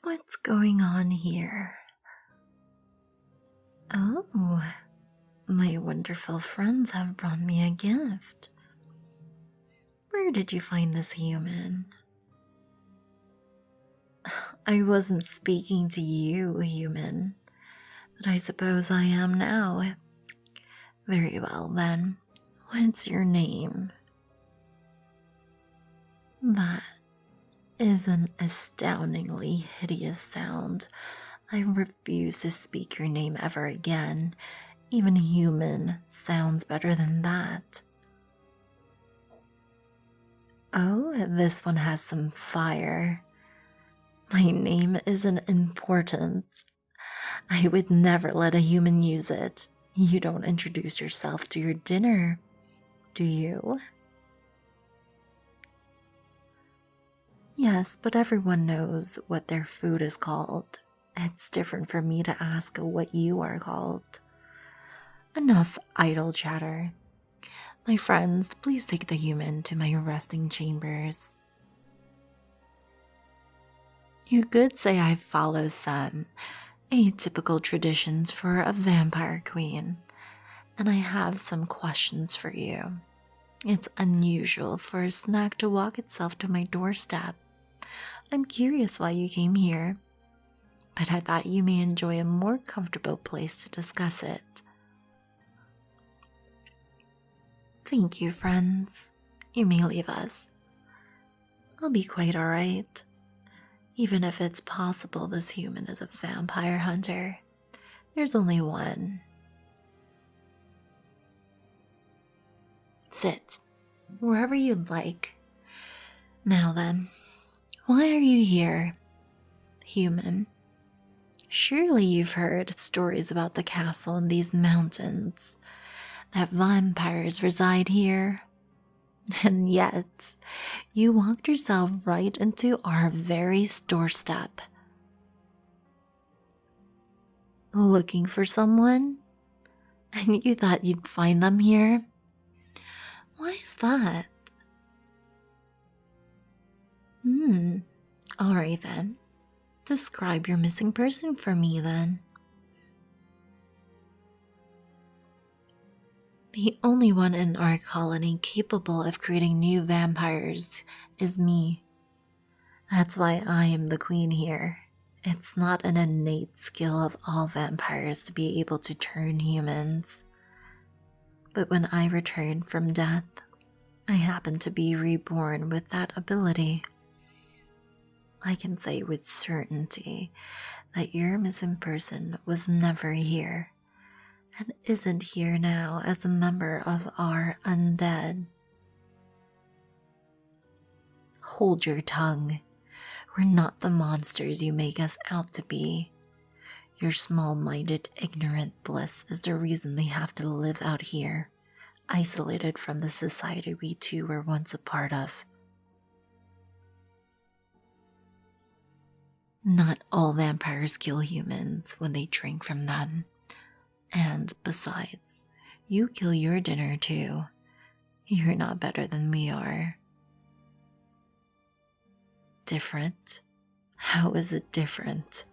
What's going on here? Oh, my wonderful friends have brought me a gift. Where did you find this human? I wasn't speaking to you, human, but I suppose I am now. Very well, then. What's your name? That is an astoundingly hideous sound. I refuse to speak your name ever again. Even human sounds better than that. Oh, this one has some fire. My name isn't important. I would never let a human use it. You don't introduce yourself to your dinner, do you? Yes, but everyone knows what their food is called. It's different for me to ask what you are called. Enough idle chatter. My friends, please take the human to my resting chambers. You could say I follow some atypical traditions for a vampire queen, and I have some questions for you. It's unusual for a snack to walk itself to my doorstep. I'm curious why you came here, but I thought you may enjoy a more comfortable place to discuss it. Thank you, friends. You may leave us. I'll be quite alright. Even if it's possible this human is a vampire hunter, there's only one. Sit, wherever you'd like. Now then, why are you here, human? Surely you've heard stories about the castle in these mountains, that vampires reside here. And yet, you walked yourself right into our very doorstep. Looking for someone? And you thought you'd find them here? Why is that? Alright then. Describe your missing person for me then. The only one in our colony capable of creating new vampires is me. That's why I am the queen here. It's not an innate skill of all vampires to be able to turn humans. But when I return from death, I happen to be reborn with that ability. I can say with certainty that your missing person was never here, and isn't here now as a member of our undead. Hold your tongue. We're not the monsters you make us out to be. Your small-minded, ignorant bliss is the reason we have to live out here, isolated from the society we two were once a part of. Not all vampires kill humans when they drink from them. And besides, you kill your dinner too. You're not better than we are. Different? How is it different?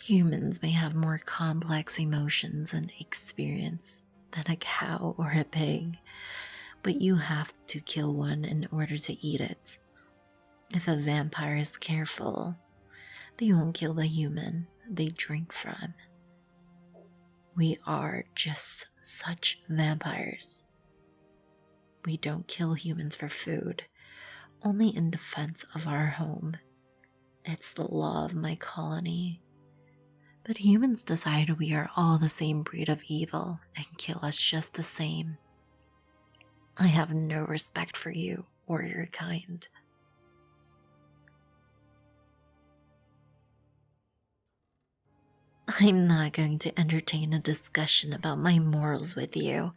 Humans may have more complex emotions and experience than a cow or a pig, but you have to kill one in order to eat it. If a vampire is careful, they won't kill the human they drink from. We are just such vampires. We don't kill humans for food, only in defense of our home. It's the law of my colony. But humans decide we are all the same breed of evil and kill us just the same. I have no respect for you or your kind. I'm not going to entertain a discussion about my morals with you.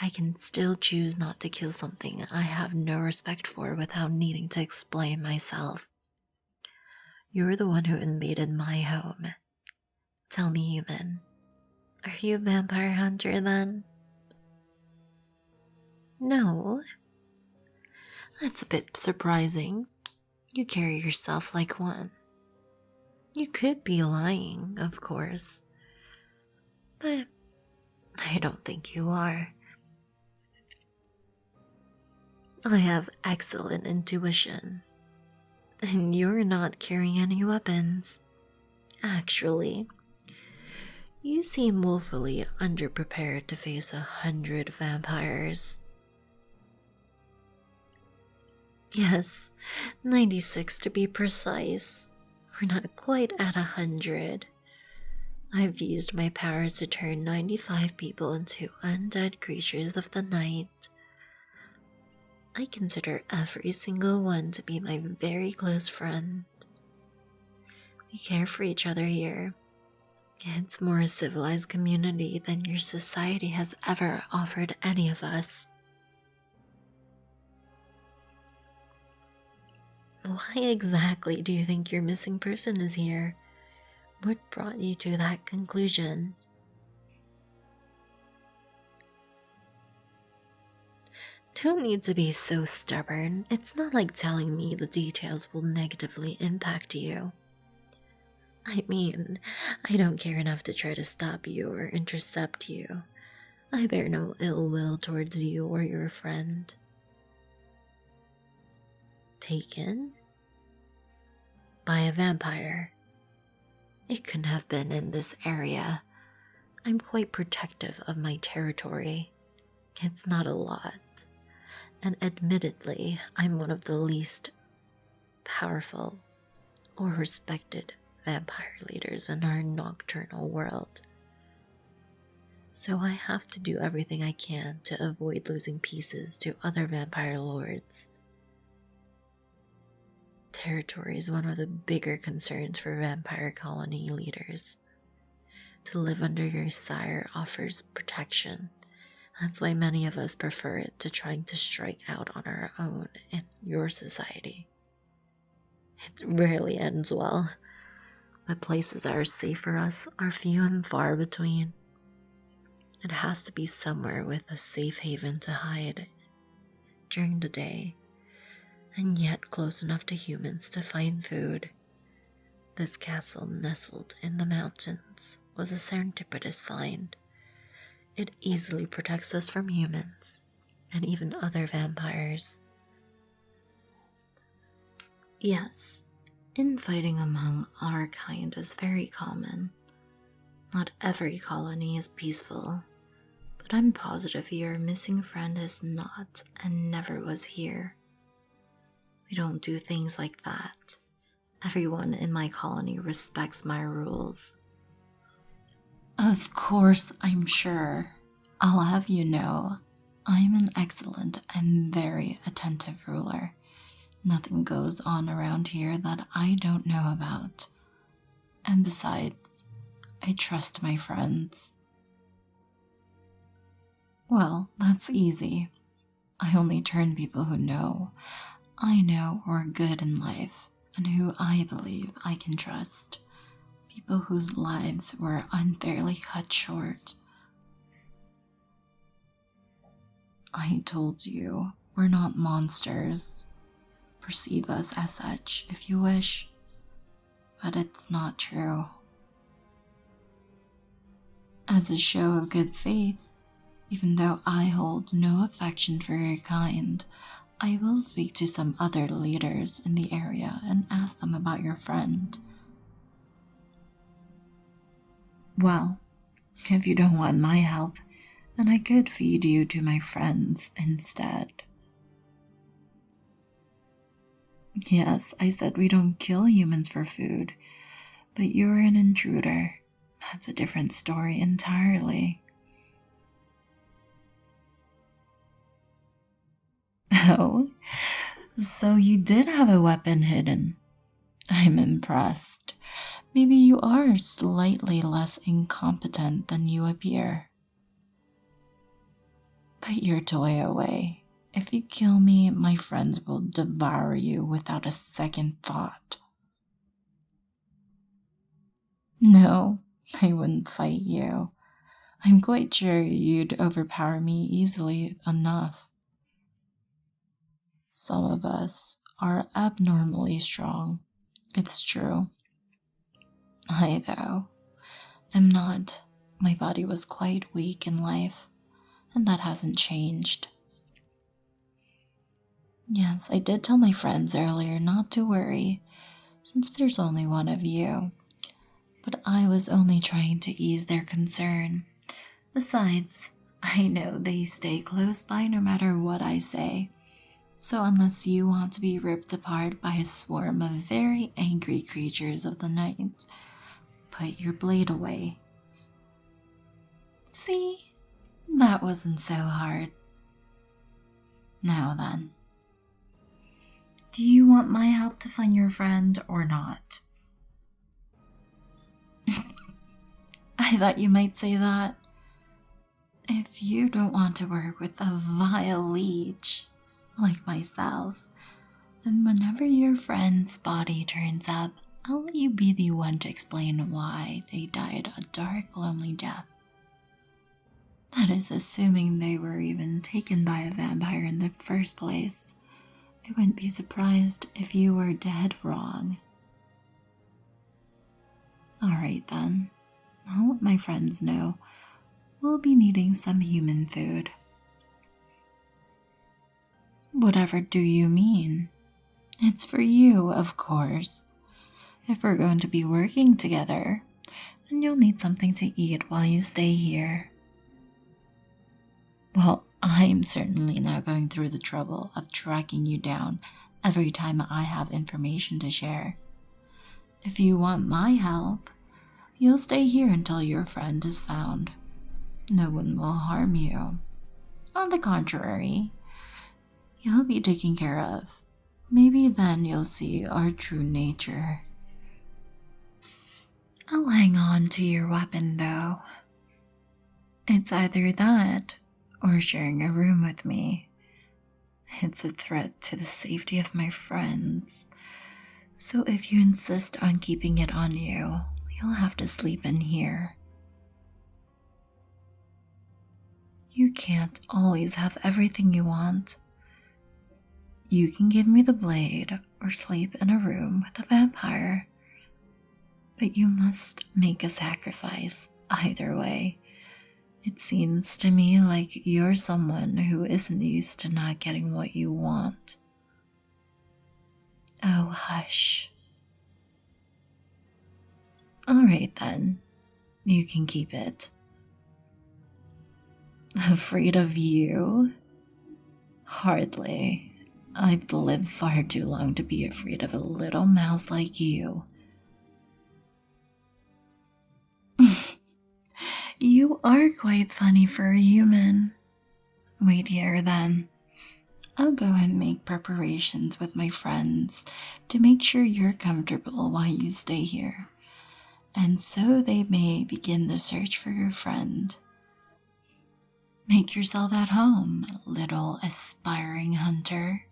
I can still choose not to kill something I have no respect for without needing to explain myself. You're the one who invaded my home. Tell me, human, are you a vampire hunter then? No? That's a bit surprising. You carry yourself like one. You could be lying, of course, but I don't think you are. I have excellent intuition, and you're not carrying any weapons. Actually, you seem woefully underprepared to face 100 vampires. Yes, 96 to be precise. We're not quite at 100. I've used my powers to turn 95 people into undead creatures of the night. I consider every single one to be my very close friend. We care for each other here. It's more a civilized community than your society has ever offered any of us. Why exactly do you think your missing person is here? What brought you to that conclusion? Don't need to be so stubborn. It's not like telling me the details will negatively impact you. I mean, I don't care enough to try to stop you or intercept you. I bear no ill will towards you or your friend. Taken by a vampire. It couldn't have been in this area. I'm quite protective of my territory. It's not a lot. And admittedly, I'm one of the least powerful or respected vampire leaders in our nocturnal world. So I have to do everything I can to avoid losing pieces to other vampire lords. Territory is one of the bigger concerns for vampire colony leaders. To live under your sire offers protection. That's why many of us prefer it to trying to strike out on our own in your society. It rarely ends well, but places that are safe for us are few and far between. It has to be somewhere with a safe haven to hide during the day, and yet close enough to humans to find food. This castle nestled in the mountains was a serendipitous find. It easily protects us from humans and even other vampires. Yes, infighting among our kind is very common. Not every colony is peaceful, but I'm positive your missing friend is not and never was here. We don't do things like that. Everyone in my colony respects my rules. Of course, I'm sure. I'll have you know, I'm an excellent and very attentive ruler. Nothing goes on around here that I don't know about. And besides, I trust my friends. Well, that's easy. I only turn people who know I know are good in life and who I believe I can trust. People whose lives were unfairly cut short. I told you, we're not monsters. Perceive us as such if you wish, but it's not true. As a show of good faith, even though I hold no affection for your kind, I will speak to some other leaders in the area and ask them about your friend. Well, if you don't want my help, then I could feed you to my friends instead. Yes, I said we don't kill humans for food, but you're an intruder. That's a different story entirely. Oh, so you did have a weapon hidden. I'm impressed. Maybe you are slightly less incompetent than you appear. Put your toy away. If you kill me, my friends will devour you without a second thought. No, I wouldn't fight you. I'm quite sure you'd overpower me easily enough. Some of us are abnormally strong. It's true. I, though, am not. My body was quite weak in life, and that hasn't changed. Yes, I did tell my friends earlier not to worry, since there's only one of you. But I was only trying to ease their concern. Besides, I know they stay close by no matter what I say. So unless you want to be ripped apart by a swarm of very angry creatures of the night, put your blade away. See? That wasn't so hard. Now then. Do you want my help to find your friend or not? I thought you might say that. If you don't want to work with a vile leech like myself, then whenever your friend's body turns up, I'll let you be the one to explain why they died a dark, lonely death. That is assuming they were even taken by a vampire in the first place. I wouldn't be surprised if you were dead wrong. Alright then, I'll let my friends know. We'll be needing some human food. Whatever do you mean? It's for you, of course. If we're going to be working together, then you'll need something to eat while you stay here. Well, I'm certainly not going through the trouble of tracking you down every time I have information to share. If you want my help, you'll stay here until your friend is found. No one will harm you. On the contrary, you'll be taken care of. Maybe then you'll see our true nature. I'll hang on to your weapon, though. It's either that or sharing a room with me. It's a threat to the safety of my friends. So if you insist on keeping it on you, you'll have to sleep in here. You can't always have everything you want. You can give me the blade or sleep in a room with a vampire. But you must make a sacrifice either way. It seems to me like you're someone who isn't used to not getting what you want. Oh, hush. Alright then, you can keep it. Afraid of you? Hardly. I've lived far too long to be afraid of a little mouse like you. You are quite funny for a human. Wait here then. I'll go and make preparations with my friends to make sure you're comfortable while you stay here, and so they may begin the search for your friend. Make yourself at home, little aspiring hunter.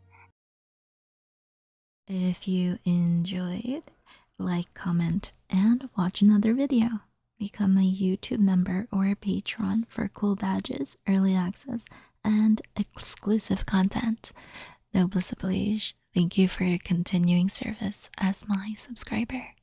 If you enjoyed, like, comment, and watch another video. Become a YouTube member or a patron for cool badges, early access, and exclusive content. 𝗤𝗏𝗪𝗔, thank you for your continuing service as my subscriber.